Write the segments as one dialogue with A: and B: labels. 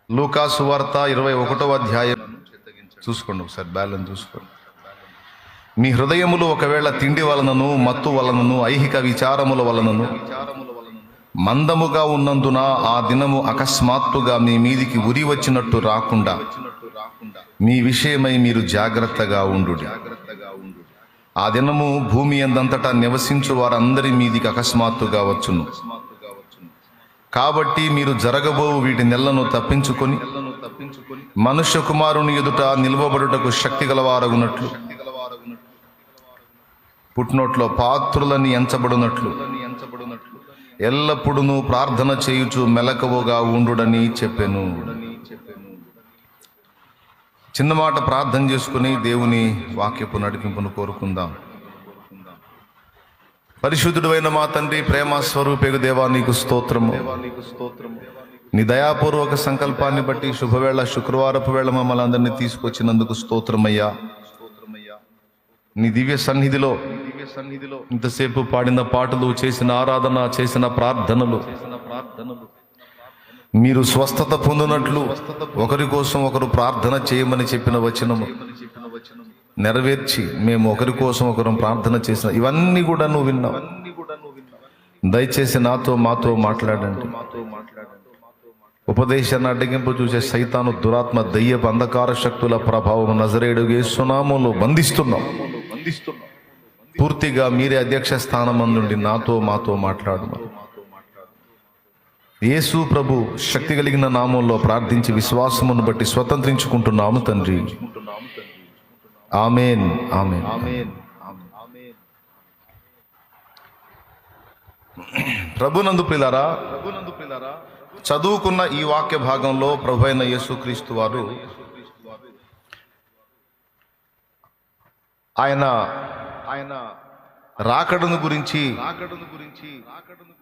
A: లూకా సువార్త 21వ అధ్యాయం చూసుకోండి, ఒకసారి బ్యాలెన్స్ చూసుకోండి. మీ హృదయములు ఒకవేళ తిండి వలనను, మత్తు వలనను, ఐహిక విచారముల వలనను మందముగా ఉన్నందున ఆ దినము అకస్మాత్తుగా మీ మీదికి ఉరి వచ్చినట్టు రాకుండా మీ విషయమై మీరు జాగ్రత్తగా ఉండుడి. ఆ దినము భూమి అందంతటా నివసించు వారందరి మీదికి అకస్మాత్తుగా వచ్చును. కాబట్టి మీరు జరగబోవు వీటి నెలను తప్పించుకొని మనుష్య కుమారుని ఎదుట నిలువబడుటకు శక్తి గలవారగునట్లు పుట్టినోట్లో పాత్రులని ఎంచబడినట్లు ఎల్లప్పుడూ ప్రార్థన చేయుచు మెలకువగా ఉండుడని చెప్పెను. చిన్న మాట ప్రార్థన చేసుకుని దేవుని వాక్యపు నడిపింపును కోరుకుందాం. పరిశుద్ధుడైన మా తండ్రి, ప్రేమ స్వరూపేగు దేవా, నీకు స్తోత్రము. నీ దయాపూర్వక సంకల్పాన్ని బట్టి శుభవేళ శుక్రవారపు వేళ మమ్మల్ని అందరినీ తీసుకొచ్చినందుకు స్తోత్రమయ్యా. నీ దివ్య సన్నిధిలో ఇంతసేపు పాడిన పాటలు, చేసిన ఆరాధన, చేసిన ప్రార్థనలు మీరు స్వస్థత పొందినట్లు ఒకరి కోసం ఒకరు ప్రార్థన చేయమని చెప్పిన వచనము నెరవేర్చి మేము ఒకరి కోసం ఒకరు ప్రార్థన చేసిన ఇవన్నీ కూడా నువ్వు విన్నావు. దయచేసి మాతో మాట్లాడండి. ఉపదేశాన్ని అడ్డగింపు చూసే సైతాను, దురాత్మ, దయ్యపు అంధకార శక్తుల ప్రభావం నజరేయుడు యేసునామములో బంధిస్తున్నాం. పూర్తిగా మీరే అధ్యక్ష స్థానం నుండి మాతో మాట్లాడమని యేసు ప్రభు శక్తి కలిగిన నామంలో ప్రార్థించి విశ్వాసమును బట్టి స్వతంత్రించుకుంటున్నాము తండ్రి. ఆమేన్, ఆమేన్. ప్రభునందు ప్రియులారా, చదువుకున్న ఈ వాక్య భాగంలో ప్రభు అయిన యేసుక్రీస్తు వారు ఆయన రాకడను గురించి,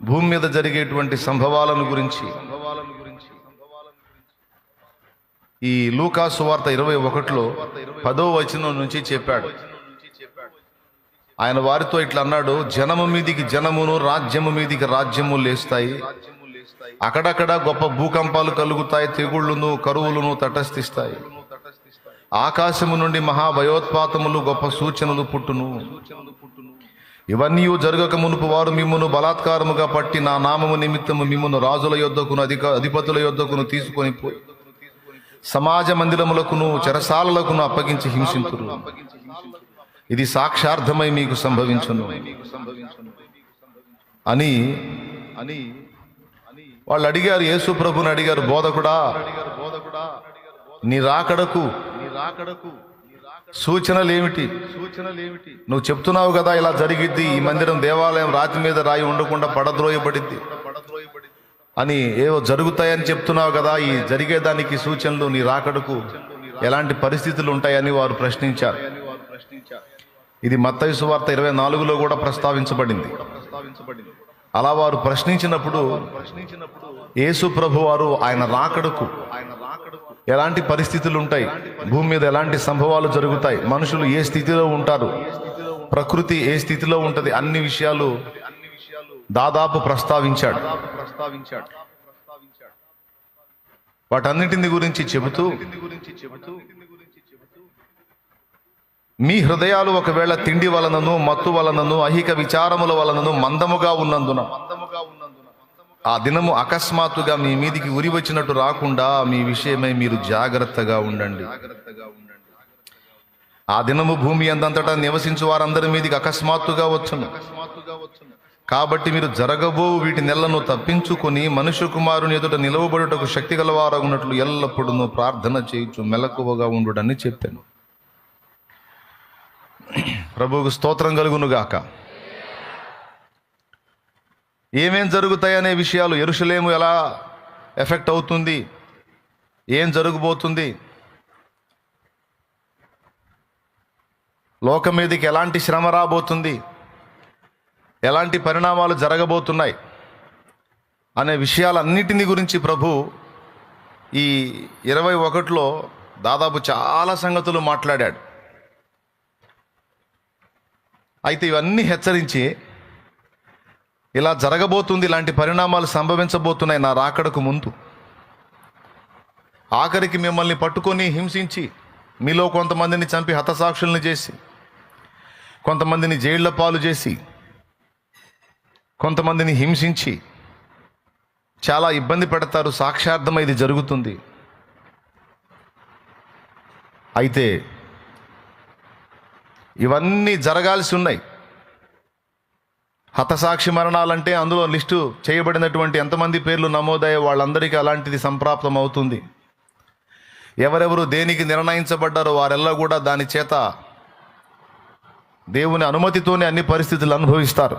A: భూమి మీద జరిగేటువంటి సంభవాలను గురించి ఈ లూకా సువార్త 21లో 10వ వచనం నుంచి చెప్పాడు. ఆయన వారితో ఇట్లా అన్నాడు: జనము మీదికి జనమును, రాజ్యము మీదికి రాజ్యము లేస్తాయి. అక్కడక్కడ గొప్ప భూకంపాలు కలుగుతాయి, తెగుళ్ళును కరువులను తటస్థిస్తాయి. ఆకాశము నుండి మహాభయోత్పాతములు, గొప్ప సూచనలు పుట్టును. ఇవన్నీ జరగక మునుపు వారు మిమ్మును బలాత్కారముగా పట్టి నా నామము నిమిత్తము మిమ్మును రాజుల యొద్దకును, అధిపతుల యొద్దకును తీసుకొని పోయి సమాజ మందిరములకును చెరసాలలకును అప్పగించి హింసింతురు. ఇది సాక్షార్థమై మీకు సంభవించును అని వాళ్ళు అడిగారు. యేసు ప్రభుని అడిగారు, బోధకుడా, నీ రాకడకు సూచనలు ఏమిటి? నువ్వు చెప్తున్నావు కదా ఇలా జరిగిద్ది, ఈ మందిరం దేవాలయం రాతి మీద రాయి ఉండకుండా పడద్రోయబడిద్ది అని, ఏవో జరుగుతాయని చెప్తున్నావు కదా, ఈ జరిగేదానికి సూచనలు, నీ రాకడకు ఎలాంటి పరిస్థితులు ఉంటాయని వారు ప్రశ్నించారు. ఇది మత్తయి సువార్త 24లో కూడా ప్రస్తావించబడింది. అలా వారు ప్రశ్నించినప్పుడు యేసు ప్రభు వారు ఆయన రాకడకు ఎలాంటి పరిస్థితులు ఉంటాయి, భూమి మీద ఎలాంటి సంభవాలు జరుగుతాయి, మనుషులు ఏ స్థితిలో ఉంటారు, ప్రకృతి ఏ స్థితిలో ఉంటది, అన్ని విషయాలు దాదాపు ప్రస్తావించాడు. వాటన్నిటిని గురించి చెబుతూ మీ హృదయాలు ఒకవేళ తిండి వలనను, మత్తు వలనను, ఐహిక విచారముల వలనను మందముగా ఉన్నందున ఆ దినము అకస్మాత్తుగా మీ మీదికి ఉరి వచ్చినట్టు రాకుండా మీ విషయమై మీరు జాగ్రత్తగా ఉండండి. ఆ దినము భూమి అందంతటా నివసించు వారందరి మీదికి అకస్మాత్తుగా వచ్చును. కాబట్టి మీరు జరగబో వీటి నెలను తప్పించుకొని మనుష్య కుమారుని ఎదుట నిలవబడుటకు శక్తి గలవారగునట్లు ఎల్లప్పుడూ ప్రార్థన చేయుచు మెలకువగా ఉండుడని చెప్పాను. ప్రభువుకు స్తోత్రం కలుగునుగాక. ఏమేం జరుగుతాయనే విషయాలు, యెరూషలేము ఎలా ఎఫెక్ట్ అవుతుంది, ఏం జరగబోతుంది, లోకం మీదకి ఎలాంటి శ్రమ రాబోతుంది, ఎలాంటి పరిణామాలు జరగబోతున్నాయి అనే విషయాలన్నిటిని గురించి ప్రభు ఈ 21లో దాదాపు చాలా సంగతులు మాట్లాడాడు. అయితే ఇవన్నీ హెచ్చరించి ఇలా జరగబోతుంది, ఇలాంటి పరిణామాలు సంభవించబోతున్నాయి నా రాకడకు ముందు, ఆఖరికి మిమ్మల్ని పట్టుకొని హింసించి మీలో కొంతమందిని చంపి హతసాక్షుల్ని చేసి, కొంతమందిని జైళ్ల పాలు చేసి, కొంతమందిని హింసించి చాలా ఇబ్బంది పెడతారు. సాక్ష్యార్థం ఇది జరుగుతుంది. అయితే ఇవన్నీ జరగాల్సి ఉన్నాయి. హతసాక్షి మరణాలంటే అందులో లిస్టు చేయబడినటువంటి ఎంతమంది పేర్లు నమోదయ్యే వాళ్ళందరికీ అలాంటిది సంప్రాప్తం అవుతుంది. ఎవరెవరు దేనికి నిర్ణయించబడ్డారో వారెల్లా కూడా దాని చేత దేవుని అనుమతితోనే అన్ని పరిస్థితులు అనుభవిస్తారు.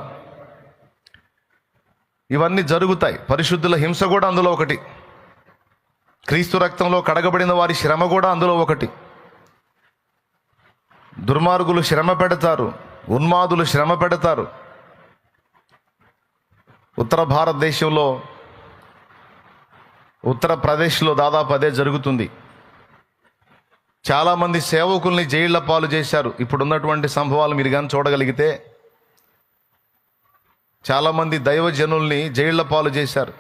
A: ఇవన్నీ జరుగుతాయి. పరిశుద్ధుల హింస కూడా అందులో ఒకటి. క్రీస్తు రక్తంలో కడగబడిన వారి శ్రమ కూడా అందులో ఒకటి. దుర్మార్గులు శ్రమ పెడతారు, ఉన్మాదులు శ్రమ పెడతారు. ఉత్తర భారతదేశంలో ఉత్తరప్రదేశ్లో దాదాపు అదే జరుగుతుంది. చాలామంది సేవకుల్ని జైళ్ల పాలు చేశారు. ఇప్పుడున్నటువంటి సంభవాలు మీరు కానీ చూడగలిగితే చాలామంది దైవజనుల్ని జైళ్ల పాలు చేశారు.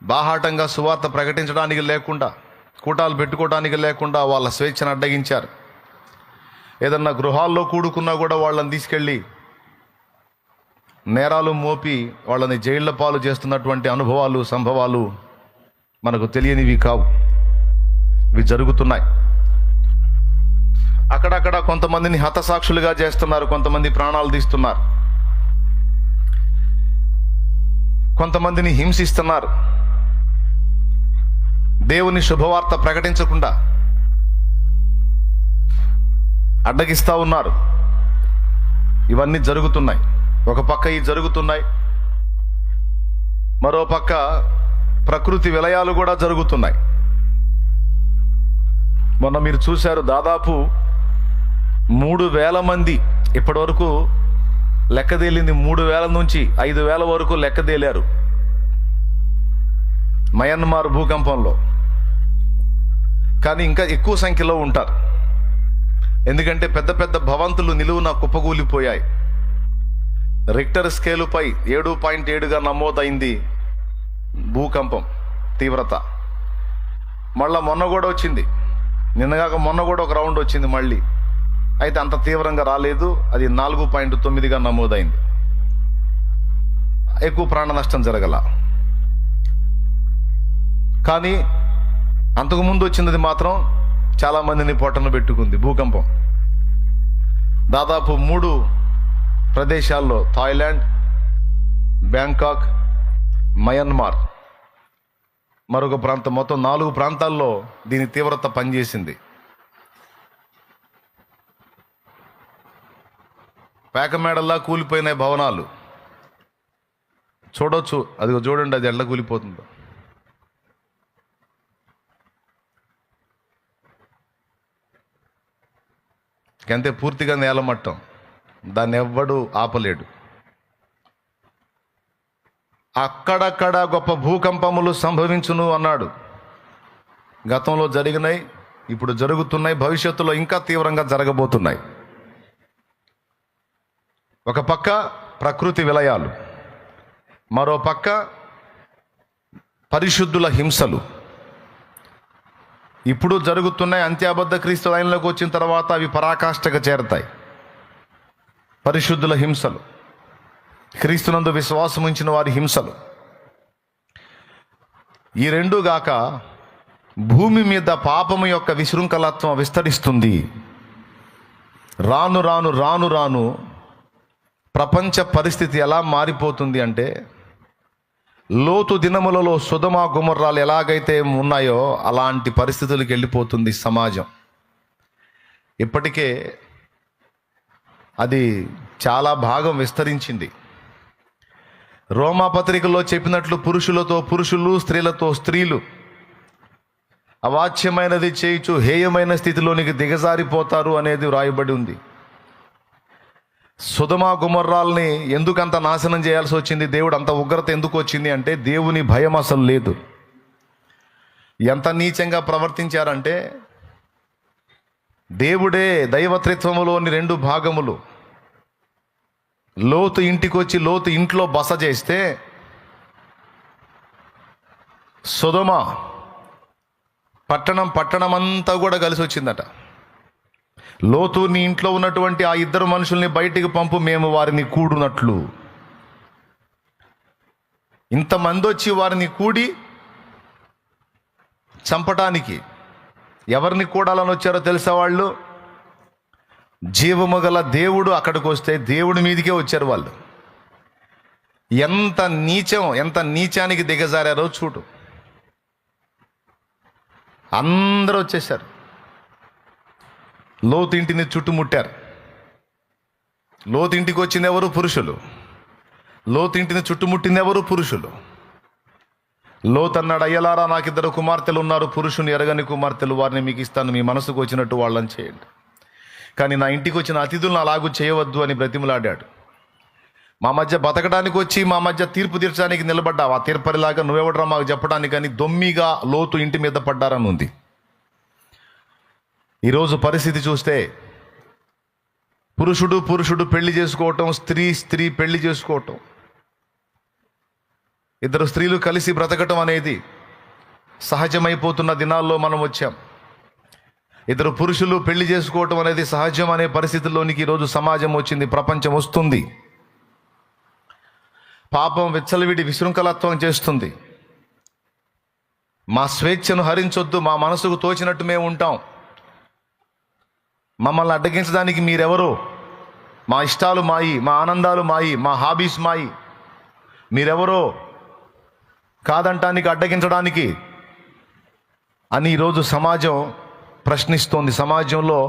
A: బాహాటంగా సువార్త ప్రకటించడానికి లేకుండా, కూటాలు పెట్టుకోవడానికి లేకుండా వాళ్ళ స్వేచ్ఛను అడ్డగించారు. ఏదన్నా గృహాల్లో కూడుకున్నా కూడా వాళ్ళని తీసుకెళ్ళి నేరాలు మోపి వాళ్ళని జైళ్ల పాలు చేస్తున్నటువంటి అనుభవాలు, సంభవాలు మనకు తెలియనివి కావు. ఇవి జరుగుతున్నాయి. అక్కడక్కడ కొంతమందిని హతసాక్షులుగా చేస్తున్నారు, కొంతమంది ప్రాణాలు తీస్తున్నారు, కొంతమందిని హింసిస్తున్నారు. దేవుని శుభవార్త ప్రకటించకుండా అడ్డగిస్తూ ఉన్నారు. ఇవన్నీ జరుగుతున్నాయి. ఒక పక్క ఇవి జరుగుతున్నాయి, మరో పక్క ప్రకృతి విలయాలు కూడా జరుగుతున్నాయి. మొన్న మీరు చూశారు, దాదాపు 3,000 మంది ఇప్పటివరకు లెక్కదేలింది. 3,000 నుంచి 5,000 వరకు లెక్కదేలారు మయన్మార్ భూకంపంలో. కానీ ఇంకా ఎక్కువ సంఖ్యలో ఉంటారు. ఎందుకంటే పెద్ద పెద్ద భవంతులు నిలువున కుప్పగూలిపోయాయి. రిక్టర్ స్కేలుపై 7.7గా నమోదైంది భూకంపం తీవ్రత. మళ్ళా మొన్న కూడా వచ్చింది, నిన్నగాక మొన్న కూడా ఒక రౌండ్ వచ్చింది మళ్ళీ. అయితే అంత తీవ్రంగా రాలేదు, అది 4.9గా నమోదైంది. ఎక్కువ ప్రాణ నష్టం జరగల. కానీ అంతకుముందు వచ్చినది మాత్రం చాలామందిని పొట్టన పెట్టుకుంది భూకంపం. దాదాపు 3 ప్రదేశాల్లో, థాయిలాండ్, బ్యాంకాక్, మయన్మార్, మరొక ప్రాంతం, మొత్తం 4 ప్రాంతాల్లో దీని తీవ్రత పనిచేసింది. పేకమేడల్లా కూలిపోయిన భవనాలు చూడొచ్చు. అదిగో చూడండి, అది ఎట్లా కూలిపోతుందో. అంతే, పూర్తిగా నేలమట్టం. దాన్ని ఎవ్వడు ఆపలేడు. అక్కడక్కడ గొప్ప భూకంపములు సంభవించును అన్నాడు. గతంలో జరిగినాయి, ఇప్పుడు జరుగుతున్నాయి, భవిష్యత్తులో ఇంకా తీవ్రంగా జరగబోతున్నాయి. ఒక పక్క ప్రకృతి విలయాలు, మరో పక్క పరిశుద్ధుల హింసలు ఇప్పుడు జరుగుతున్నాయి. అంత్యాబద్ధ క్రీస్తు లైన్లోకి వచ్చిన తర్వాత అవి పరాకాష్ఠగా చేరతాయి. పరిశుద్ధుల హింసలు, క్రీస్తునందు విశ్వాసం ఉంచిన వారి హింసలు. ఈ రెండు గాక భూమి మీద పాపము యొక్క విశృంఖలత్వం విస్తరిస్తుంది. రాను రాను రాను రాను ప్రపంచ పరిస్థితి ఎలా మారిపోతుంది అంటే, లోతు దినములలో సొదొమ గొమొర్రాలు ఎలాగైతే ఉన్నాయో అలాంటి పరిస్థితులకు వెళ్ళిపోతుంది సమాజం. ఇప్పటికే అది చాలా భాగం విస్తరించింది. రోమాపత్రికలో చెప్పినట్లు పురుషులతో పురుషులు, స్త్రీలతో స్త్రీలు అవాచ్యమైనది చేయుచు హేయమైన స్థితిలోనికి దిగజారిపోతారు అనేది వ్రాయబడి ఉంది. సొదొమ గొమొర్రాల్ని ఎందుకంత నాశనం చేయాల్సి వచ్చింది, దేవుడు అంత ఉగ్రత ఎందుకు వచ్చింది అంటే, దేవుని భయం అసలు లేదు. ఎంత నీచంగా ప్రవర్తించారంటే, దేవుడే దైవత్రిత్వములోని 2 భాగములు లోతు ఇంటికి వచ్చి లోతు ఇంట్లో బస చేస్తే, సొదొమ పట్టణమంతా కూడా కలిసి వచ్చిందట. లోతు, నీ ఇంట్లో ఉన్నటువంటి ఆ ఇద్దరు మనుషుల్ని బయటికి పంపు, మేము వారిని కూడునట్లు. ఇంతమంది వచ్చి వారిని కూడి చంపటానికి ఎవరిని కూడాలని వచ్చారో తెలుసా? వాళ్ళు జీవము గల దేవుడు అక్కడికి వస్తే దేవుడి మీదకే వచ్చారు వాళ్ళు. ఎంత నీచం, ఎంత నీచానికి దిగజారారో చూడు. అందరూ వచ్చేసారు, లోతు ఇంటిని చుట్టుముట్టారు. లోతు ఇంటికి వచ్చింది ఎవరు? పురుషులు. లోతు ఇంటిని చుట్టుముట్టింది ఎవరు? పురుషులు. లోతు అన్నాడు, అయ్యలారా, నాకిద్దరు కుమార్తెలు ఉన్నారు, పురుషుని ఎరగని కుమార్తెలు, వారిని మీకు ఇస్తాను, మీ మనసుకు వచ్చినట్టు వాళ్ళని చేయండి. కానీ నా ఇంటికి వచ్చిన అతిథులను అలాగూ చేయవద్దు అని బ్రతిమలాడాడు. మా మధ్య బతకడానికి వచ్చి మా మధ్య తీర్పు తీర్చడానికి నిలబడ్డావు. ఆ తీర్పరిలాగా నువ్వెవడరా మాకు చెప్పడానికి అని దొమ్మిగా లోతు ఇంటి మీద పడ్డారని ఉంది. ఈరోజు పరిస్థితి చూస్తే పురుషుడు పెళ్లి చేసుకోవటం, స్త్రీ పెళ్లి చేసుకోవటం, ఇద్దరు స్త్రీలు కలిసి బ్రతకటం అనేది సహజమైపోతున్న దినాల్లో మనం వచ్చాం. ఇద్దరు పురుషులు పెళ్లి చేసుకోవటం అనేది సహజం అనే పరిస్థితుల్లోనికి ఈరోజు సమాజం వచ్చింది, ప్రపంచం వస్తుంది. పాపం విచ్చలవిడి విశృంఖలత్వం చేస్తుంది. మా స్వేచ్ఛను హరించొద్దు, మా మనసుకు తోచినట్టు మేము ఉంటాం, మమ్మల్ని అడ్డగించడానికి మీరెవరో, మా ఇష్టాలు మాయి, మా ఆనందాలు మాయి, మా హాబీస్ మాయి, మీరెవరో కాదంటానికి, అడ్డగించడానికి అని ఈరోజు సమాజం ప్రశ్నిస్తోంది. సమాజంలో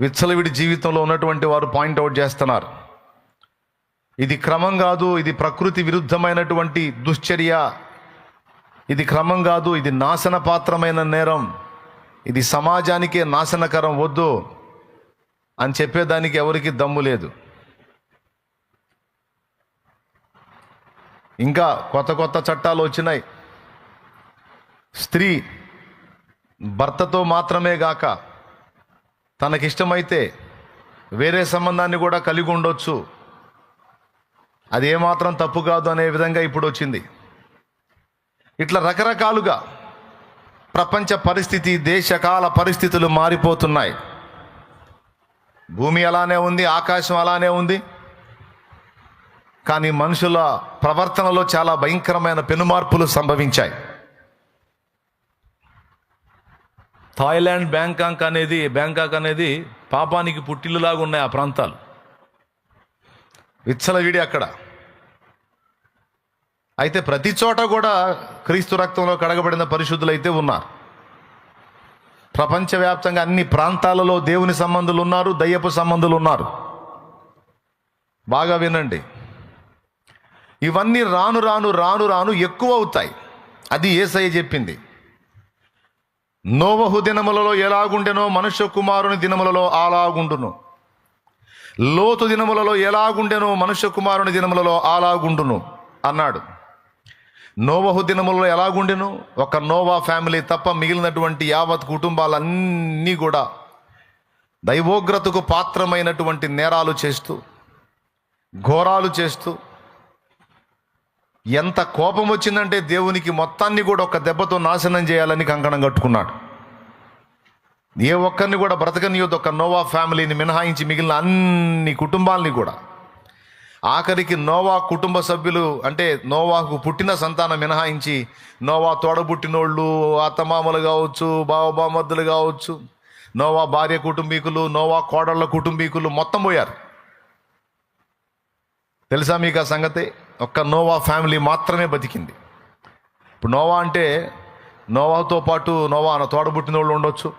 A: విచ్చలవిడి జీవితంలో ఉన్నటువంటి వారు పాయింట్అవుట్ చేస్తున్నారు, ఇది క్రమం కాదు, ఇది ప్రకృతి విరుద్ధమైనటువంటి దుశ్చర్య, ఇది క్రమం కాదు, ఇది నాశన పాత్రమైన నేరం, ఇది సమాజానికే నాశనకరం, వద్దు అని చెప్పేదానికి ఎవరికి దమ్ము లేదు. ఇంకా కొత్త చట్టాలు వచ్చినాయి. స్త్రీ భర్తతో మాత్రమే గాక తనకిష్టమైతే వేరే సంబంధాన్ని కూడా కలిగి ఉండొచ్చు, అది ఏమాత్రం తప్పు కాదు అనే విధంగా ఇప్పుడు వచ్చింది. ఇట్లా రకరకాలుగా ప్రపంచ పరిస్థితి, దేశకాల పరిస్థితులు మారిపోతున్నాయి. భూమి అలానే ఉంది, ఆకాశం అలానే ఉంది, కానీ మనుషుల ప్రవర్తనలో చాలా భయంకరమైన పెనుమార్పులు సంభవించాయి. థాయిలాండ్, బ్యాంకాక్ అనేది పాపానికి పుట్టిల్లులాగా ఉన్నాయి ఆ ప్రాంతాలు. విచ్చలవిడి అక్కడ. అయితే ప్రతి చోట కూడా క్రీస్తు రక్తంలో కడగబడిన పరిశుద్ధులు అయితే ఉన్నారు. ప్రపంచవ్యాప్తంగా అన్ని ప్రాంతాలలో దేవుని సంబంధులు ఉన్నారు, దయ్యపు సంబంధులు ఉన్నారు. బాగా వినండి, ఇవన్నీ రాను ఎక్కువ అవుతాయి. అది యేసయ్య చెప్పింది. నోవహు దినములలో ఎలాగుండెనో మనుష్య కుమారుని దినములలో అలాగుండును. లోతు దినములలో ఎలాగుండెనో మనుష్య కుమారుని దినములలో అలాగుండును అన్నాడు. నోవహు దినములలో ఎలాగుండెను? ఒక నోవా ఫ్యామిలీ తప్ప మిగిలినటువంటి యావత్ కుటుంబాలన్నీ కూడా దైవోగ్రతకు పాత్రమైనటువంటి నేరాలు చేస్తూ, ఘోరాలు చేస్తూ, ఎంత కోపం వచ్చిందంటే దేవునికి మొత్తాన్ని కూడా ఒక దెబ్బతో నాశనం చేయాలని కంకణం కట్టుకున్నాడు. ఏ ఒక్కరిని కూడా బ్రతకనియొద్దు, ఒక నోవా ఫ్యామిలీని మినహాయించి మిగిలిన అన్ని కుటుంబాలని కూడా. ఆఖరికి నోవా కుటుంబ సభ్యులు అంటే నోవాకు పుట్టిన సంతానం మినహాయించి నోవా తోడబుట్టినోళ్ళు, అత్తమామలు కావచ్చు, బావబామద్దులు కావచ్చు, నోవా భార్య కుటుంబీకులు, నోవా కోడళ్ళ కుటుంబీకులు మొత్తం పోయారు. తెలుసా మీకు ఆ సంగతి? ఒక్క నోవా ఫ్యామిలీ మాత్రమే బతికింది. ఇప్పుడు నోవా అంటే నోవాతో పాటు నోవా తోడబుట్టిన వాళ్ళు ఉండొచ్చు,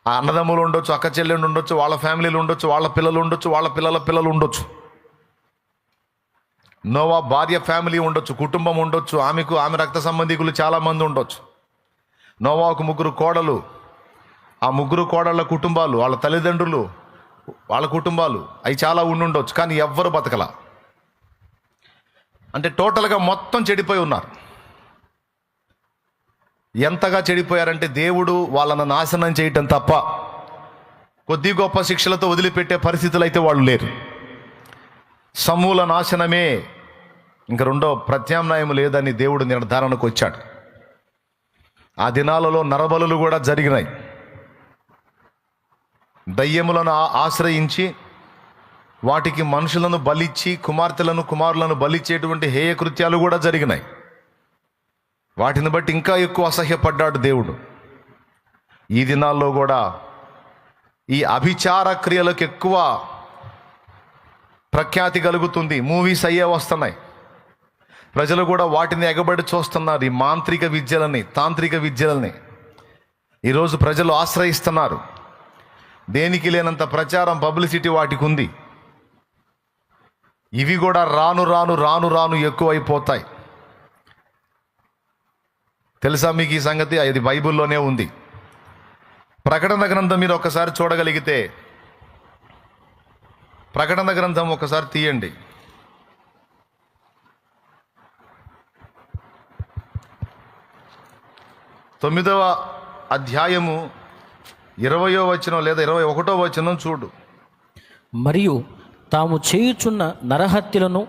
A: ఆ అన్నదమ్ములు ఉండొచ్చు, అక్క చెల్లెళ్ళు ఉండొచ్చు, వాళ్ళ ఫ్యామిలీలు ఉండొచ్చు, వాళ్ళ పిల్లలు ఉండొచ్చు, వాళ్ళ పిల్లల పిల్లలు ఉండొచ్చు. నోవా భార్య ఫ్యామిలీ ఉండొచ్చు, కుటుంబం ఉండొచ్చు, ఆమె రక్త సంబంధికులు చాలామంది ఉండొచ్చు. నోవాకు 3 కోడలు, ఆ 3 కోడళ్ళ కుటుంబాలు, వాళ్ళ తల్లిదండ్రులు, వాళ్ళ కుటుంబాలు అవి చాలా ఉండొచ్చు, కానీ ఎవ్వరు బతకల. అంటే టోటల్గా మొత్తం చెడిపోయి ఉన్నారు. ఎంతగా చెడిపోయారంటే దేవుడు వాళ్ళను నాశనం చేయటం తప్ప కొద్ది గొప్ప శిక్షలతో వదిలిపెట్టే పరిస్థితులు అయితే వాళ్ళు లేరు. సమూల నాశనమే, ఇంక రెండో ప్రత్యామ్నాయం లేదని దేవుడు నిర్ధారణకు వచ్చాడు. ఆ దినాలలో నరబలులు కూడా జరిగినాయి. దయ్యములను ఆశ్రయించి వాటికి మనుషులను బలిచ్చి కుమారులను బలిచ్చేటువంటి హేయ కృత్యాలు కూడా జరిగినాయి. వాటిని బట్టి ఇంకా ఎక్కువ అసహ్యపడ్డాడు దేవుడు. ఈ దినాల్లో కూడా ఈ అభిచార క్రియలకు ఎక్కువ ప్రఖ్యాతి కలుగుతుంది. మూవీస్ అయ్యే వస్తున్నాయి. ప్రజలు కూడా వాటిని ఎగబడి చూస్తున్నారు. ఈ మాంత్రిక విద్యలని, తాంత్రిక విద్యలని ఈరోజు ప్రజలు ఆశ్రయిస్తున్నారు. దేనికి లేనంత ప్రచారం, పబ్లిసిటీ వాటికి ఉంది. ఇవి కూడా రాను ఎక్కువైపోతాయి. తెలుసా మీకు ఈ సంగతి? అది బైబిల్లోనే ఉంది. ప్రకటన గ్రంథం మీరు ఒకసారి చూడగలిగితే, ప్రకటన గ్రంథం ఒకసారి తీయండి. 9వ అధ్యాయము 20వ వచనం లేదా 21వ వచనం చూడు.
B: మరియు తాము చేయుచున్న నరహత్యలను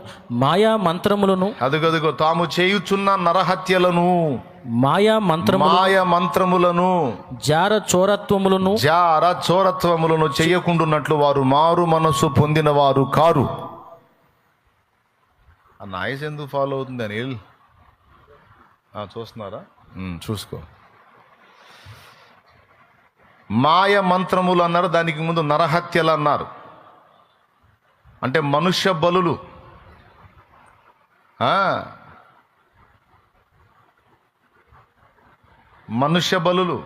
B: మాయా మంత్రములను,
A: అదుగదుగో తాము చేయుచున్న నరహత్యలను, మాయ మంత్రములను,
B: జార చోరత్వములను చెయ్యకుండున్నట్లు వారు మారు మనస్సు పొందిన వారు కారు. ఆ నాయస్ ఎందుకు ఫాలో అవుతుంది అని చూస్తున్నారా? చూసుకో. మాయ మంత్రములు అన్నారు, దానికి ముందు నరహత్యలు అన్నారు. అంటే మనుష్య బలులు. మనుష్య బలులు,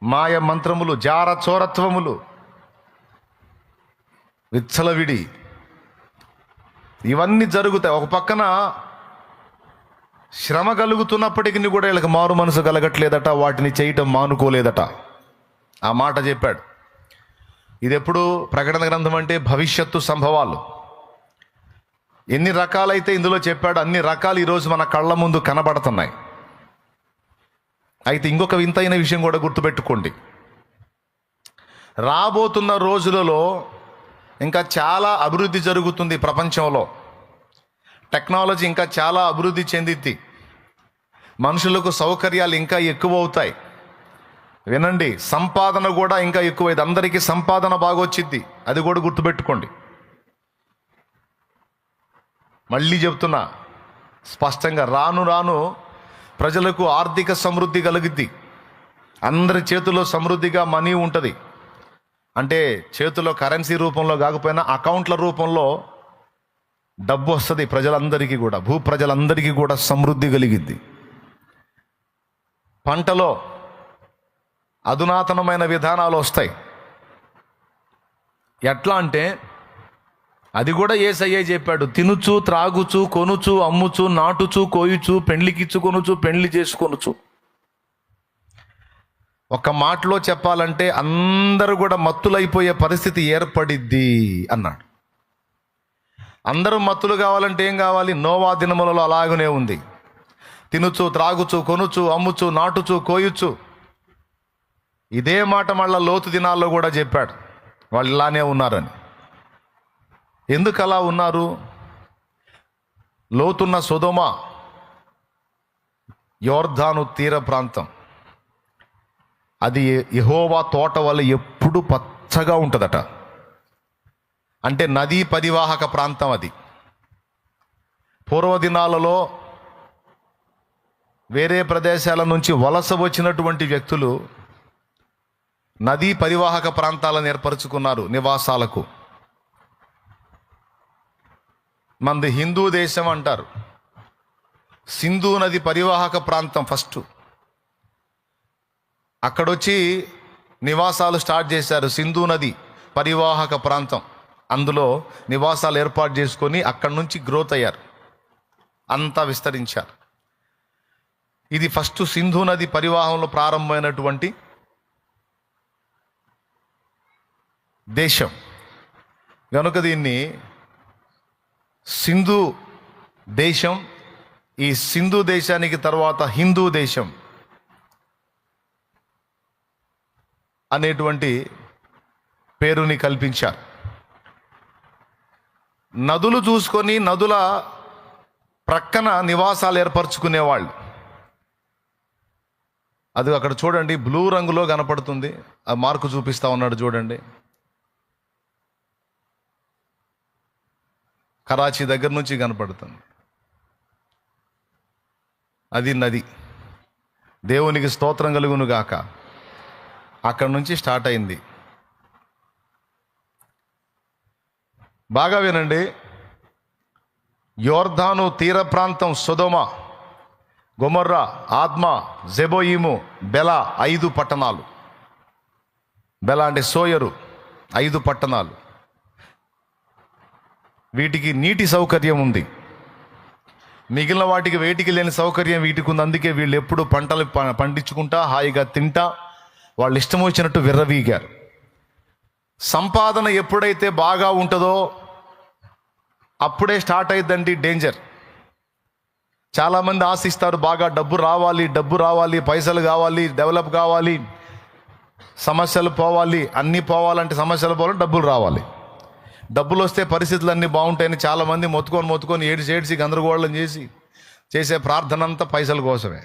B: మాయ మంత్రములు, జార చోరత్వములు, విచ్చలవిడి, ఇవన్నీ జరుగుతాయి. ఒక పక్కన శ్రమ కలుగుతున్నప్పటికీ కూడా వీళ్ళకి మారు మనసు కలగట్లేదట, వాటిని చేయటం మానుకోలేదట. ఆ మాట చెప్పాడు. ఇది ఎప్పుడు? ప్రకటన గ్రంథం అంటే భవిష్యత్తు సంభవాలు. ఎన్ని రకాలైతే ఇందులో చెప్పాడు, అన్ని రకాలు ఈరోజు మన కళ్ళ ముందు కనబడుతున్నాయి. అయితే ఇంకొక వింతైన విషయం కూడా గుర్తుపెట్టుకోండి. రాబోతున్న రోజులలో ఇంకా చాలా అభివృద్ధి జరుగుతుంది ప్రపంచంలో. టెక్నాలజీ ఇంకా చాలా అభివృద్ధి చెందిద్ది. మనుషులకు సౌకర్యాలు ఇంకా ఎక్కువ అవుతాయి. వినండి, సంపాదన కూడా ఇంకా ఎక్కువైంది. అందరికీ సంపాదన బాగా వచ్చిద్ది, అది కూడా గుర్తుపెట్టుకోండి. మళ్ళీ చెప్తున్నా స్పష్టంగా, రాను ప్రజలకు ఆర్థిక సమృద్ధి కలుగుద్ది. అందరి చేతిలో సమృద్ధిగా మనీ ఉంటుంది. అంటే చేతిలో కరెన్సీ రూపంలో కాకపోయినా అకౌంట్ల రూపంలో డబ్బు వస్తుంది ప్రజలందరికీ కూడా. భూ ప్రజలందరికీ కూడా సమృద్ధి కలిగిద్ది. పంటలో అధునాతనమైన విధానాలు వస్తాయి. ఎట్లా అంటే అది కూడా యేసయ్యే చెప్పాడు. తినుచు, త్రాగుచు, కొనుచు, అమ్ముచు, నాటుచు, కోయుచు, పెండ్లికిచ్చుకొనుచు, పెండ్లి చేసుకొనుచు. ఒక మాటలో చెప్పాలంటే అందరూ కూడా మత్తులైపోయే పరిస్థితి ఏర్పడిద్ది అన్నాడు. అందరూ మత్తులు కావాలంటే ఏం కావాలి? నోవా దినములలో అలాగనే ఉంది. తినుచు, త్రాగుచు, కొనుచు, అమ్ముచు, నాటుచు, కోయుచు. ఇదే మాట మళ్ళా లోతు దినాల్లో కూడా చెప్పాడు. వాళ్ళు ఇలానే ఉన్నారని. ఎందుకు అలా ఉన్నారు? లోతున్న సొదొమ, యోర్దాను తీర ప్రాంతం, అది యెహోవా తోట వల్ల ఎప్పుడు పచ్చగా ఉంటుందట. అంటే నదీ పరివాహక ప్రాంతం అది. పూర్వదినాలలో వేరే ప్రదేశాల నుంచి వలస వచ్చినటువంటి వ్యక్తులు నదీ పరివాహక ప్రాంతాలను ఏర్పరచుకున్నారు నివాసాలకు. మనది హిందూ దేశం అంటారు. సింధు నది పరివాహక ప్రాంతం ఫస్ట్. అక్కడొచ్చి నివాసాలు స్టార్ట్ చేశారు. సింధు నది పరివాహక ప్రాంతం, అందులో నివాసాలు ఏర్పాటు చేసుకొని అక్కడి నుంచి గ్రోత్ అయ్యారు, అంతా విస్తరించారు. ఇది ఫస్ట్ సింధు నది పరివాహంలో ప్రారంభమైనటువంటి దేశం. కనుక దీన్ని సింధు దేశం, ఈ సింధు దేశానికి తర్వాత హిందూ దేశం అనేటువంటి పేరుని కల్పించారు. నదులు చూసుకొని నదుల ప్రక్కన నివాసాలు ఏర్పరచుకునేవాళ్ళు. అది అక్కడ చూడండి, బ్లూ రంగులో కనపడుతుంది. ఆ మార్కు చూపిస్తా ఉన్నాడు చూడండి. కరాచీ దగ్గర నుంచి కనపడుతుంది. అది నది. దేవునికి స్తోత్రం కలుగును గాక. అక్కడ నుంచి స్టార్ట్ అయింది. బాగా వినండి. యోర్దాను తీర ప్రాంతం సొదొమ, గొమొర్రా, ఆద్మ, జెబోయిము, బెల 5 పట్టణాలు. బెల అంటే సోయరు. 5 పట్టణాలు. వీటికి నీటి సౌకర్యం ఉంది. మిగిలిన వాటికి వేటికి లేని సౌకర్యం వీటికి ఉంది. అందుకే వీళ్ళు ఎప్పుడు పంటలు పండించుకుంటా హాయిగా తింటా వాళ్ళు ఇష్టం వచ్చినట్టు విర్రవీగారు. సంపాదన ఎప్పుడైతే బాగా ఉంటుందో అప్పుడే స్టార్ట్ అయ్యిద్దండి డేంజర్. చాలామంది ఆశిస్తారు, బాగా డబ్బు రావాలి, పైసలు కావాలి, డెవలప్ కావాలి, సమస్యలు పోవాలి. అన్నీ పోవాలంటే సమస్యలు పోవాలంటే డబ్బులు రావాలి. డబ్బులు వస్తే పరిస్థితులు అన్నీ బాగుంటాయని చాలామంది మొత్తుకొని ఏడ్చి గందరగోళం చేసే ప్రార్థన అంతా పైసల కోసమే.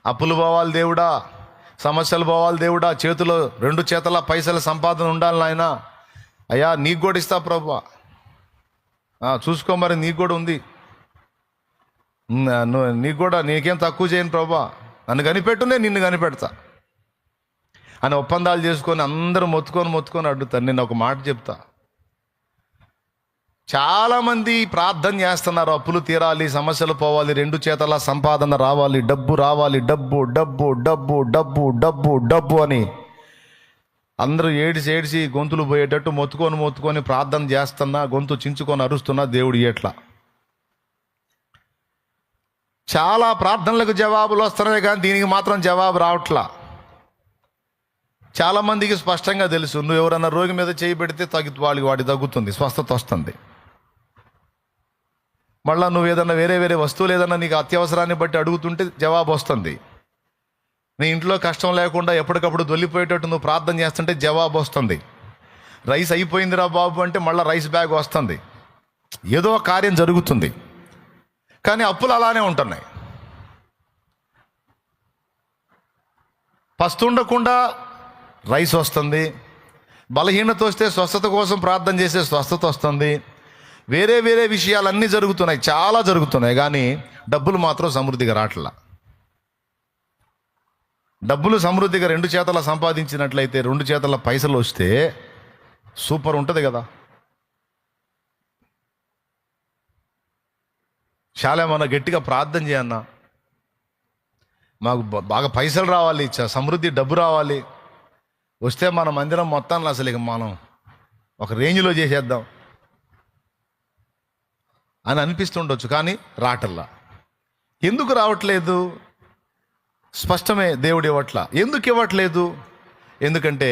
B: అప్పులు పోవాలి దేవుడా, సమస్యలు పోవాలి దేవుడా, చేతిలో 2 చేతుల పైసల సంపాదన ఉండాలి నాయన. అయ్యా నీకు కూడా ఇస్తా ప్రభువా, చూసుకో మరి నీకు కూడా ఉంది, నీకు కూడా నీకేం తక్కువ చేయను ప్రభువా, నన్ను కనిపెట్టు నేను నిన్ను కనిపెడతా అని ఒప్పందాలు చేసుకొని అందరూ మొత్తుకొని అడుగుతాను. నేను ఒక మాట చెప్తా, చాలామంది ప్రార్థన చేస్తున్నారు, అప్పులు తీరాలి, సమస్యలు పోవాలి, 2 చేతల సంపాదన రావాలి, డబ్బు రావాలి, డబ్బు డబ్బు డబ్బు డబ్బు డబ్బు డబ్బు అని అందరూ ఏడిసి గొంతులు పోయేటట్టు మొత్తుకొని ప్రార్థన చేస్తున్నా, గొంతు చించుకొని అరుస్తున్నా, దేవుడు ఎట్లా. చాలా ప్రార్థనలకు జవాబులు వస్తున్నాయి కానీ దీనికి మాత్రం జవాబు రావట్లా. చాలామందికి స్పష్టంగా తెలుసు, నువ్వు ఎవరన్నా రోగి మీద చేయి పెడితే వాడికి తగ్గుతుంది, స్వస్థత వస్తుంది. మళ్ళీ నువ్వు ఏదన్నా వేరే వస్తువులు ఏదన్నా నీకు అత్యవసరాన్ని బట్టి అడుగుతుంటే జవాబు వస్తుంది. నీ ఇంట్లో కష్టం లేకుండా ఎప్పటికప్పుడు దొల్లిపోయేటట్టు నువ్వు ప్రార్థన చేస్తుంటే జవాబు వస్తుంది. రైస్ అయిపోయిందిరా బాబు అంటే మళ్ళీ రైస్ బ్యాగ్ వస్తుంది. ఏదో కార్యం జరుగుతుంది. కానీ అప్పులు అలానే ఉంటున్నాయి. పస్తుండకుండా రైస్ వస్తుంది, బలహీనత వస్తే స్వస్థత కోసం ప్రార్థన చేసే స్వస్థత వస్తుంది. వేరే విషయాలన్నీ జరుగుతున్నాయి, చాలా జరుగుతున్నాయి. కానీ డబ్బులు మాత్రం సమృద్ధిగా రావట్లా. డబ్బులు సమృద్ధిగా 2 చేతల సంపాదించినట్లయితే 2 చేతల పైసలు వస్తే సూపర్ ఉంటుంది కదా. చాలా మన గట్టిగా ప్రార్థన చేయన్నా, మాకు బాగా పైసలు రావాలి, సమృద్ధి డబ్బు రావాలి, వస్తే మన మందిరం మొత్తాన్ని అసలు ఇక మనం ఒక రేంజ్లో చేసేద్దాం అని అనిపిస్తుండొచ్చు. కానీ రావట్లా. ఎందుకు రావట్లేదు? స్పష్టమే, దేవుడు ఇవ్వట్లా. ఎందుకు ఇవ్వట్లేదు? ఎందుకంటే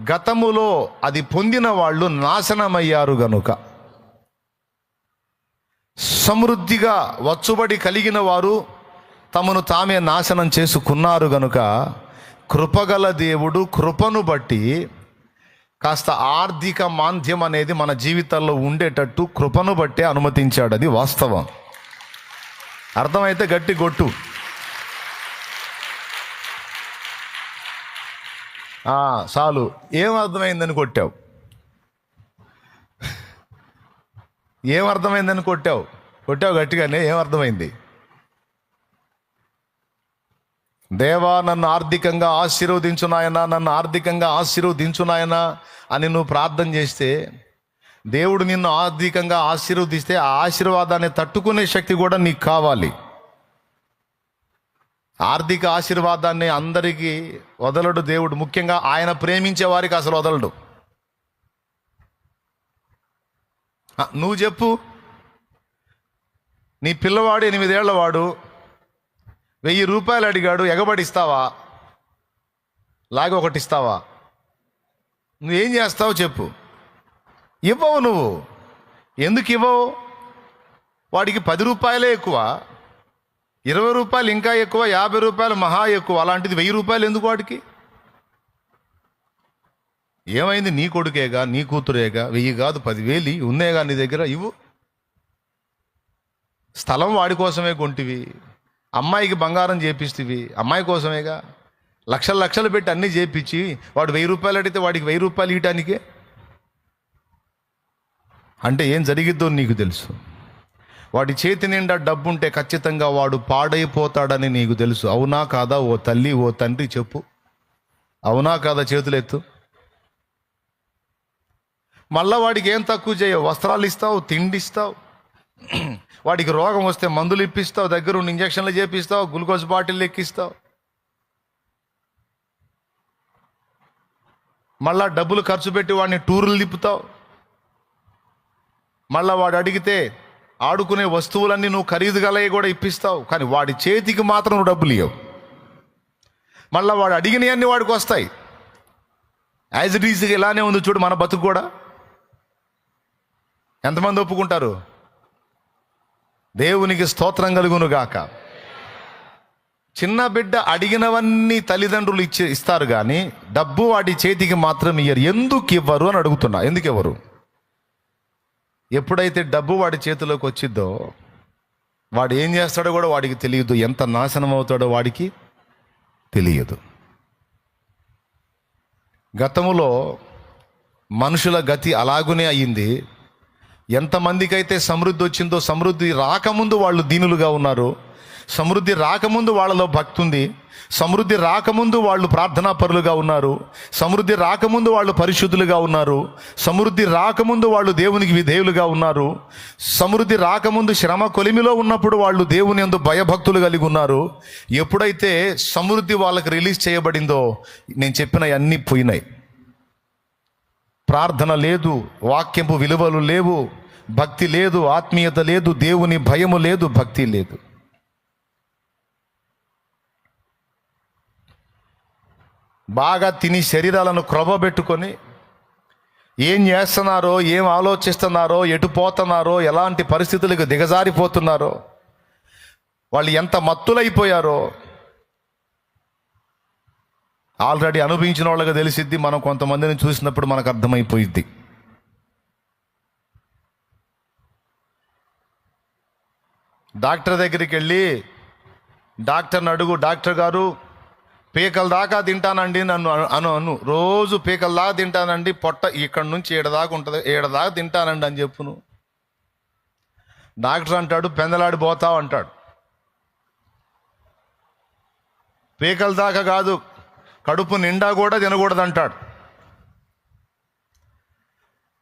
B: గతములో అది పొందిన వాళ్ళు నాశనమయ్యారు గనుక. సమృద్ధిగా వచ్చుబడి కలిగిన వారు తమను తామే నాశనం చేసుకున్నారు గనుక కృపగల దేవుడు కృపను బట్టి కాస్త ఆర్థిక మాంద్యం అనేది మన జీవితాల్లో ఉండేటట్టు కృపను బట్టే అనుమతించాడు. అది వాస్తవం. అర్థమైతే గట్టి కొట్టు. చాలు. ఏం అర్థమైందని కొట్టావు? ఏమర్థమైందని కొట్టావు గట్టిగానే. ఏమర్థమైంది? దేవా నన్ను ఆర్థికంగా ఆశీర్వదించు నాయనా, నన్ను ఆర్థికంగా ఆశీర్వదించు నాయనా అని నువ్వు ప్రార్థన చేస్తే దేవుడు నిన్ను ఆర్థికంగా ఆశీర్వదిస్తే ఆ ఆశీర్వాదాన్ని తట్టుకునే శక్తి కూడా నీకు కావాలి. ఆర్థిక ఆశీర్వాదాన్ని అందరికీ వదలడు దేవుడు. ముఖ్యంగా ఆయన ప్రేమించే వారికి అసలు వదలడు. నువ్వు చెప్పు, నీ పిల్లవాడు 8 ఏళ్ల వాడు 1000 రూపాయలు అడిగాడు, ఎగబడిస్తావా? లాగి ఒకటి ఇస్తావా? నువ్వేం చేస్తావు చెప్పు? ఇవ్వవు. నువ్వు ఎందుకు ఇవ్వవు? వాడికి 10 రూపాయలే ఎక్కువ, 20 రూపాయలు ఇంకా ఎక్కువ, 50 రూపాయలు మహా ఎక్కువ. అలాంటిది 1000 రూపాయలు ఎందుకు వాడికి? ఏమైంది? నీ కొడుకేగా, నీ కూతురేగా, 1000 కాదు 10,000 ఉన్నాయిగా నీ దగ్గర, ఇవ్వు. స్థలం వాడి కోసమే కొంటివి, అమ్మాయికి బంగారం చేపిస్తేవి అమ్మాయి కోసమేగా. లక్షలు లక్షలు పెట్టి అన్నీ చేపించి వాడు 1000 రూపాయలు అడిగితే వాడికి 1000 రూపాయలు ఇవ్వటానికే అంటే ఏం జరిగిద్దో నీకు తెలుసు. వాడి చేతి నిండా డబ్బుంటే ఖచ్చితంగా వాడు పాడైపోతాడని నీకు తెలుసు. అవునా కాదా? ఓ తల్లి ఓ తండ్రి చెప్పు. అవునా కాదా? చేతులెత్తు. మళ్ళా వాడికి ఏం తక్కువ చేయవు. వస్త్రాలు ఇస్తావు, తిండి ఇస్తావు, వాడికి రోగం వస్తే మందులు ఇప్పిస్తావు, దగ్గరుండి ఇంజక్షన్లు చేపిస్తావు, గ్లూకోజ్ బాటిల్ ఎక్కిస్తావు. మళ్ళా డబ్బులు ఖర్చు పెట్టి వాడిని టూర్లు తిప్పుతావు. మళ్ళా వాడు అడిగితే ఆడుకునే వస్తువులన్నీ నువ్వు ఖరీదు గలవి కూడా ఇప్పిస్తావు. కానీ వాడి చేతికి మాత్రం నువ్వు డబ్బులు ఇవ్వవు. మళ్ళీ వాడు అడిగినవన్నీ వాడికి వస్తాయి. యాజ్ ఇట్ ఈజ్గా ఇలానే ఉంది చూడు మన బతుకు కూడా. ఎంతమంది ఒప్పుకుంటారు? దేవునికి స్తోత్రం కలుగును గాక. చిన్న బిడ్డ అడిగినవన్నీ తల్లిదండ్రులు ఇస్తారు కానీ డబ్బు వాడి చేతికి మాత్రం ఇయ్యరు. ఎందుకు ఇవ్వరు అని అడుగుతున్నా. ఎందుకు ఇవ్వరు? ఎప్పుడైతే డబ్బు వాడి చేతిలోకి వచ్చిద్దో వాడు ఏం చేస్తాడో కూడా వాడికి తెలియదు. ఎంత నాశనం అవుతాడో వాడికి తెలియదు. గతములో మనుషుల గతి అలాగునే అయ్యింది. ఎంతమందికైతే సమృద్ధి వచ్చిందో, సమృద్ధి రాకముందు వాళ్ళు దీనులుగా ఉన్నారు, సమృద్ధి రాకముందు వాళ్ళలో భక్తి ఉంది, సమృద్ధి రాకముందు వాళ్ళు ప్రార్థనా పరులుగా ఉన్నారు, సమృద్ధి రాకముందు వాళ్ళు పరిశుద్ధులుగా ఉన్నారు, సమృద్ధి రాకముందు వాళ్ళు దేవునికి విధేయులుగా ఉన్నారు, సమృద్ధి రాకముందు శ్రమ కొలిమిలో ఉన్నప్పుడు వాళ్ళు దేవుని యందు భయభక్తులు కలిగి ఉన్నారు. ఎప్పుడైతే సమృద్ధి వాళ్ళకి రిలీజ్ చేయబడిందో నేను చెప్పిన అన్నీ పోయినాయి. ప్రార్థన లేదు, వాక్యపు విలువలు లేవు, భక్తి లేదు, ఆత్మీయత లేదు, దేవుని భయము లేదు, భక్తి లేదు. బాగా తిని శరీరాలను క్రొవ్వబెట్టుకొని ఏం చేస్తున్నారో, ఏం ఆలోచిస్తున్నారో, ఎటు పోతున్నారో, ఎలాంటి పరిస్థితులకు దిగజారిపోతున్నారో, వాళ్ళు ఎంత మత్తులైపోయారో ఆల్రెడీ అనుభవించిన వాళ్ళకి తెలిసిద్ది. మనం కొంతమందిని చూసినప్పుడు మనకు అర్థమైపోయిద్ది. డాక్టర్ దగ్గరికి వెళ్ళి డాక్టర్ని అడుగు, డాక్టర్ గారు పీకల దాకా తింటానండి, నన్ను అను రోజు పీకల దాకా తింటానండి, పొట్ట ఇక్కడ నుంచి ఏడదాకా ఉంటుంది, ఏడదాకా తింటానండి అని చెప్పును. డాక్టర్ అంటాడు పెందలాడిపోతావు అంటాడు. పీకల దాకా కాదు, కడుపు నిండా కూడా తినకూడదు అంటాడు.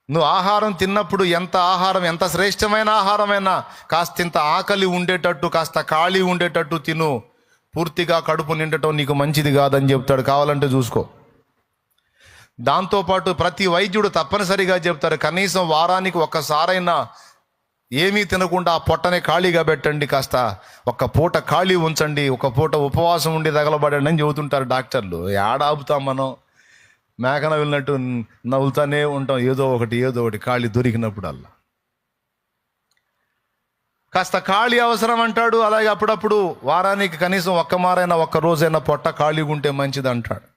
B: నువ్వు ఆహారం తిన్నప్పుడు ఎంత శ్రేష్టమైన ఆహారమైనా కాస్తంత ఆకలి ఉండేటట్టు, కాస్త ఖాళీ ఉండేటట్టు తిను. పూర్తిగా కడుపు నిండటం నీకు మంచిది కాదని చెప్తాడు. కావాలంటే చూసుకో. దాంతోపాటు ప్రతి వైద్యుడు తప్పనిసరిగా చెప్తారు, కనీసం వారానికి ఒక్కసారైనా ఏమీ తినకుండా ఆ పొట్టనే ఖాళీగా పెట్టండి, కాస్త ఒక్క పూట ఖాళీ ఉంచండి, ఒక పూట ఉపవాసం ఉండి తగలబడండి అని చెబుతుంటారు డాక్టర్లు. ఏడ ఆపుతాం మనం? మేకన వెళ్ళినట్టు నవ్వుతానే ఉంటాం, ఏదో ఒకటి ఖాళీ దొరికినప్పుడల్లా. కాస్త ఖాళీ అవసరం అంటాడు. అలాగే అప్పుడప్పుడు వారానికి కనీసం ఒక్క రోజైనా పొట్ట ఖాళీగా ఉంటే మంచిది అంటాడు.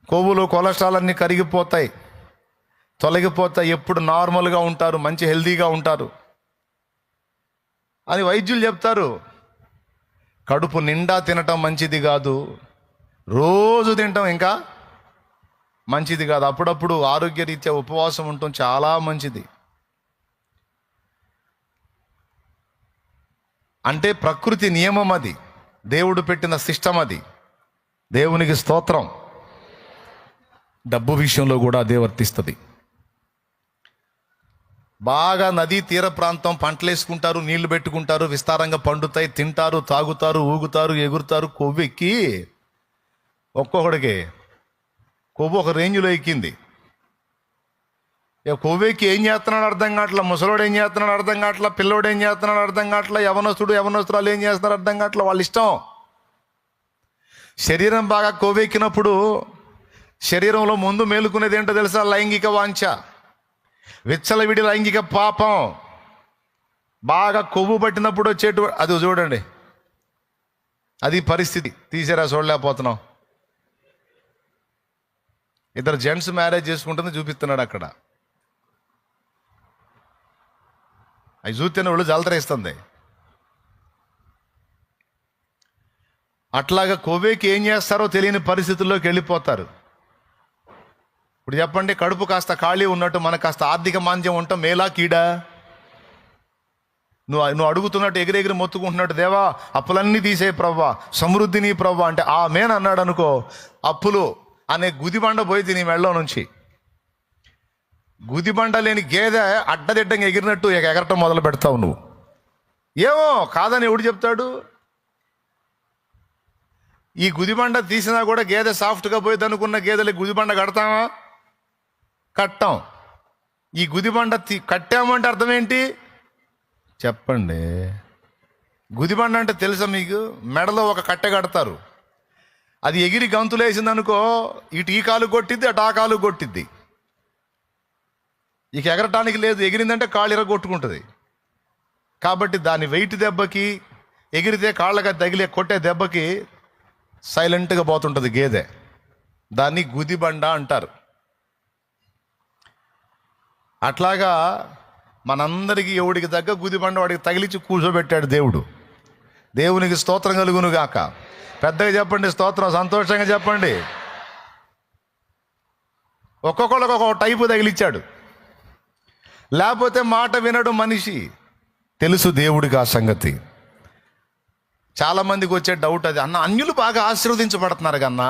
B: కొవ్వులు కొలెస్ట్రాల్ అన్నీ కరిగిపోతాయి, తొలగిపోతాయి, ఎప్పుడు నార్మల్గా ఉంటారు, మంచి హెల్తీగా ఉంటారు అని వైద్యులు చెప్తారు. కడుపు నిండా తినటం మంచిది కాదు, రోజు తినటం ఇంకా మంచిది కాదు. అప్పుడప్పుడు ఆరోగ్యరీత్యా ఉపవాసం ఉండటం చాలా మంచిది. అంటే ప్రకృతి నియమం అది, దేవుడు పెట్టిన సిస్టమ్ అది. దేవునికి స్తోత్రం. డబ్బు విషయంలో కూడా అదే వర్తిస్తుంది. బాగా నదీ తీర ప్రాంతం పంటలు వేసుకుంటారు, నీళ్లు పెట్టుకుంటారు, విస్తారంగా పండుతాయి, తింటారు, తాగుతారు, ఊగుతారు, ఎగురుతారు. కొవ్వెక్కి ఒక్కొక్కడికి కొవ్వు ఒక రేంజ్లో ఎక్కింది. కొవ్వెక్కి ఏం చేస్తున్నాడు అర్థం కావట్లా, ముసలోడు ఏం చేస్తున్నాడు అర్థం కావట్లా, పిల్లోడు ఏం చేస్తున్నాడు అర్థం కావట్లా, యవనస్తురాలు ఏం చేస్తున్నారు అర్థం కావట్లా, వాళ్ళ ఇష్టం. శరీరం బాగా కొవ్వెక్కినప్పుడు శరీరంలో ముందు మేలుకునేది ఏంటో తెలుసా? లైంగిక వాంఛ, విచ్చలవిడి లైంగిక పాపం. బాగా కొవ్వు పట్టినప్పుడు వచ్చేటు అది చూడండి, అది పరిస్థితి. తీసేరా చూడలేకపోతున్నాం. ఇద్దరు జెంట్స్ మ్యారేజ్ చేసుకుంటుంది చూపిస్తున్నాడు అక్కడ. అవి చూస్తేనే వాళ్ళు జలతరేస్తుంది. అట్లాగా కొవ్వేకి ఏం చేస్తారో తెలియని పరిస్థితుల్లోకి వెళ్ళిపోతారు. ఇప్పుడు చెప్పండి, కడుపు కాస్త ఖాళీ ఉన్నట్టు మనకు కాస్త ఆర్థిక మాంద్యం ఉంటాం మేలా కీడా? నువ్వు అడుగుతున్నట్టు ఎగిరెగిరి మొత్తుకుంటున్నట్టు, దేవా అప్పులన్నీ తీసే ప్రవ్వా, సమృద్ధిని ప్రవ్వా అంటే ఆ మేన్ అన్నాడు అనుకో, అప్పులు అనే గుదిబండ పోయి నీ మెళ్ళలో నుంచి. గుదిబండ లేని గేదె అడ్డదిడ్డంగా ఎగిరినట్టు ఎగరటం మొదలు పెడతావు నువ్వు. ఏమో కాదని ఎవడు చెప్తాడు? ఈ గుదిబండ తీసినా కూడా గేదె సాఫ్ట్గా పోయేది అనుకున్న గేదెలకి గుదిబండ కడతామా? కట్టాం. ఈ గుదిబండ కట్టామంటే అర్థం ఏంటి చెప్పండి? గుదిబండ అంటే తెలుసా మీకు? మెడలో ఒక కట్టె కడతారు, అది ఎగిరి గంతులేసింది అనుకో, ఇటు ఈ కాలు కొట్టిద్ది, అటు ఆ కాలు కొట్టిద్ది. ఇక ఎగరటానికి లేదు, ఎగిరిందంటే కాళ్ళు ఇరగొట్టుకుంటుంది. కాబట్టి దాని వెయిట్ దెబ్బకి, ఎగిరితే కాళ్ళగా తగిలే కొట్టే దెబ్బకి సైలెంట్గా పోతుంటుంది గేదె. దాన్ని గుదిబండ అంటారు. అట్లాగా మనందరికీ ఎవడికి తగ్గ గుదిబండ వాడికి తగిలించి కూర్చోబెట్టాడు దేవుడు. దేవునికి స్తోత్రం కలుగును గాక. పెద్దగా చెప్పండి స్తోత్రం, సంతోషంగా చెప్పండి. ఒక్కొక్కళ్ళకి ఒక్కొక్క టైపు తగిలిచ్చాడు. లేకపోతే మాట వినడు మనిషి. తెలుసు దేవుడికి ఆ సంగతి. చాలామందికి వచ్చే డౌట్ అది, అన్న అన్యులు బాగా ఆశీర్వదించబడుతున్నారు కన్నా,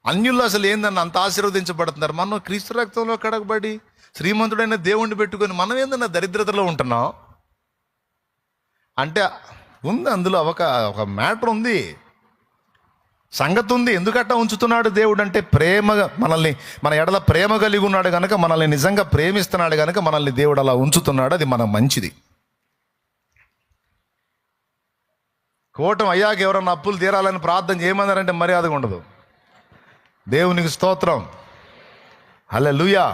B: అన్యులు అసలు ఏందన్న అంత ఆశీర్వదించబడుతున్నారు? మనం క్రీస్తు రక్తంలో కడగబడి శ్రీమంతుడైన దేవుణ్ణి పెట్టుకొని మనం ఏందన్న దరిద్రతలో ఉంటున్నాం అంటే ఉంది. అందులో ఒక మ్యాటర్ ఉంది, సంగతి ఉంది. ఎందుకట్టా ఉంచుతున్నాడు దేవుడు అంటే ప్రేమగా మనల్ని, మన ఎడల ప్రేమ కలిగి ఉన్నాడు కనుక, మనల్ని నిజంగా ప్రేమిస్తున్నాడు కనుక మనల్ని దేవుడు అలా ఉంచుతున్నాడు. అది మన మంచిది. కోటం అయ్యాక ఎవరన్నా అప్పులు తీరాలని ప్రార్థన చేయమన్నారంటే మర్యాదగా ఉండదు. దేవునికి స్తోత్రం, హల్లెలూయా.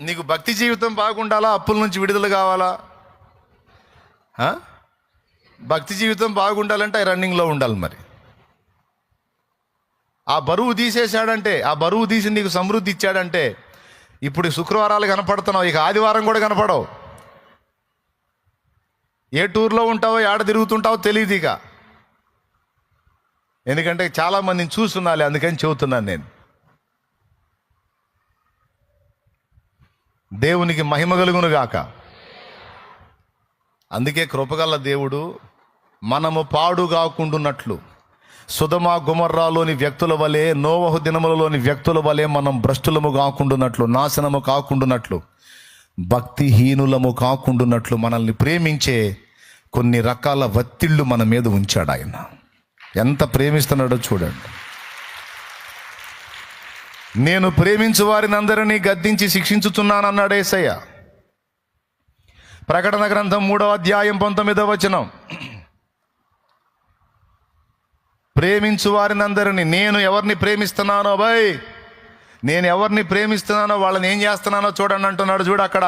B: నీకు భక్తి జీవితం బాగుండాలా? అప్పుల నుంచి విడుదల కావాలా? భక్తి జీవితం బాగుండాలంటే రన్నింగ్లో ఉండాలి. మరి ఆ బరువు తీసేశాడంటే, ఆ బరువు తీసి నీకు సమృద్ధి ఇచ్చాడంటే, ఇప్పుడు శుక్రవారాలు కనపడుతున్నావు, ఇక ఆదివారం కూడా కనపడవు. ఏ టూర్లో ఉంటావో, ఏడ తిరుగుతుంటావో తెలియదు ఇక. ఎందుకంటే చాలామందిని చూస్తున్నాలే, అందుకని చెబుతున్నాను నేను. దేవునికి మహిమ కలుగును గాక. అందుకే కృపగల దేవుడు మనము పాడు కాకుండాన్నట్లు, సుధమ గుమర్రాలోని వ్యక్తుల వలె, నోవహు దినములలోని వ్యక్తుల వలె మనం భ్రష్టులము కాకుండాన్నట్లు, నాశనము కాకుండాన్నట్లు, భక్తిహీనులము కాకుండాన్నట్లు మనల్ని ప్రేమించే కొన్ని రకాల ఒత్తిళ్లు మన మీద ఉంచాడు ఆయన. ఎంత ప్రేమిస్తున్నాడో చూడండి. నేను ప్రేమించు వారిని అందరినీ గద్దించి శిక్షించుచున్నానన్నాడు యేసయ్య. ప్రకటన గ్రంథం 3వ అధ్యాయం 19వ వచనం. ప్రేమించు వారిని అందరినీ, నేను ఎవరిని ప్రేమిస్తున్నానో నేను ఎవరిని ప్రేమిస్తున్నానో వాళ్ళని ఏం చేస్తున్నానో చూడండి అంటున్నాడు. చూడు అక్కడ,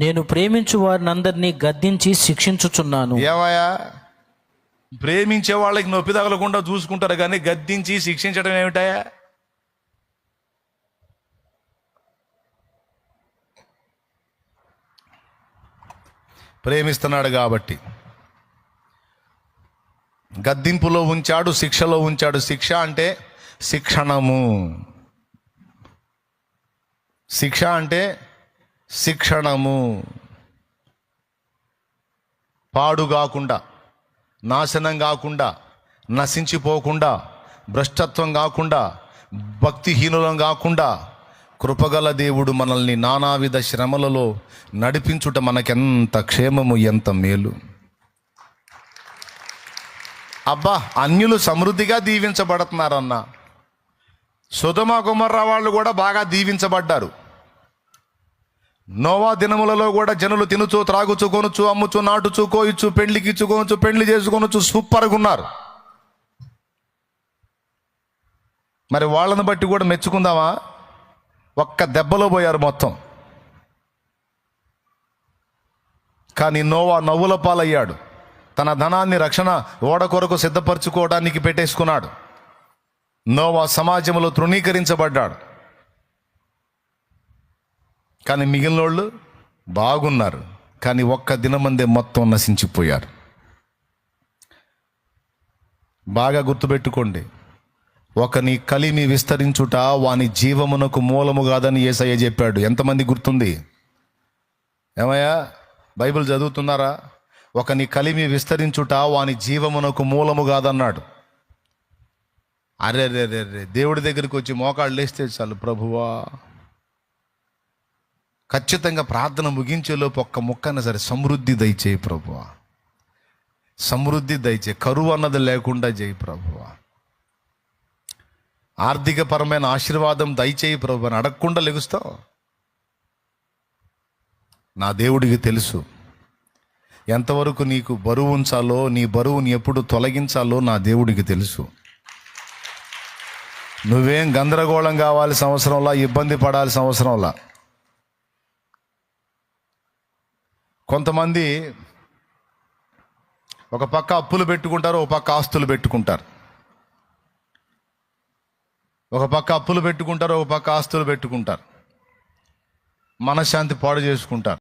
C: నేను ప్రేమించు వారిని అందరినీ గద్దించి శిక్షించుచున్నాను.
B: ఏమయ్యా, ప్రేమించే వాళ్ళకి నొప్పి తగలకుండా చూసుకుంటారు కానీ గద్దించి శిక్షించడం ఏమిటాయా? ప్రేమిస్తున్నాడు కాబట్టి గద్దింపులో ఉంచాడు, శిక్షలో ఉంచాడు. శిక్ష అంటే శిక్షణము, శిక్ష అంటే శిక్షణము. పాడు కాకుండా, నాశనం కాకుండా, నశించిపోకుండా, భ్రష్టత్వం కాకుండా, భక్తిహీనులం కాకుండా కృపగల దేవుడు మనల్ని నానావిధ శ్రమలలో నడిపించుట మనకెంత క్షేమము, ఎంత మేలు. అబ్బా, అన్యులు సమృద్ధిగా దీవించబడుతున్నారన్న. సొదొమ గొమొర్రా వాళ్ళు కూడా బాగా దీవించబడ్డారు. నోవా దినములలో కూడా జనులు తినుచు, త్రాగుచు, కొనుచు, అమ్ముచు, నాటుచు, కోయిచు, పెళ్లికి ఇచ్చుకొనుచు, పెళ్లి చేసుకొనుచు సూపర్గా ఉన్నారు. మరి వాళ్ళని బట్టి కూడా మెచ్చుకుందామా? ఒక్క దెబ్బలో పోయారు మొత్తం. కానీ నోవా నవ్వుల పాలయ్యాడు. తన ధనాన్ని రక్షణ ఓడ కొరకు సిద్ధపరచుకోవడానికి పెట్టేసుకున్నాడు. నోవా సమాజంలో తృణీకరించబడ్డాడు. కానీ మిగిలిన వాళ్ళు బాగున్నారు. కానీ ఒక్క దినమందే మొత్తం నశించిపోయారు. బాగా గుర్తుపెట్టుకోండి, ఒకని కలిమి విస్తరించుట వాని జీవమునకు మూలము కాదని యేసయ్య చెప్పాడు. ఎంతమంది గుర్తుంది? ఏమయ్యా, బైబిల్ చదువుతున్నారా? ఒకని కలిమి విస్తరించుట వాని జీవమునకు మూలము కాదన్నాడు. అరే రే రే రే, దేవుడి దగ్గరికి వచ్చి మోకాళ్ళు లేస్తే చాలు, ప్రభువా ఖచ్చితంగా ప్రార్థన ముగించేలోపు ఒక్క ముక్కన సరే సమృద్ధి దయచేయి ప్రభువా, సమృద్ధి దయచేయి, కరువు అన్నది లేకుండా చేయి ప్రభువా, ఆర్థికపరమైన ఆశీర్వాదం దయచేయి ప్రభు అని అడగకుండా లెగుస్తావు. నా దేవుడికి తెలుసు ఎంతవరకు నీకు బరువు ఉంచాలో, నీ బరువుని ఎప్పుడు తొలగించాలో నా దేవుడికి తెలుసు. నువ్వేం గందరగోళం కావాల్సిన అవసరంలా, ఇబ్బంది పడాల్సిన అవసరంలా. కొంతమంది ఒక పక్క అప్పులు పెట్టుకుంటారు, ఒక పక్క ఆస్తులు పెట్టుకుంటారు. ఒక పక్క అప్పులు పెట్టుకుంటారు, ఒక పక్క ఆస్తులు పెట్టుకుంటారు. మనశ్శాంతి పాడు చేసుకుంటారు.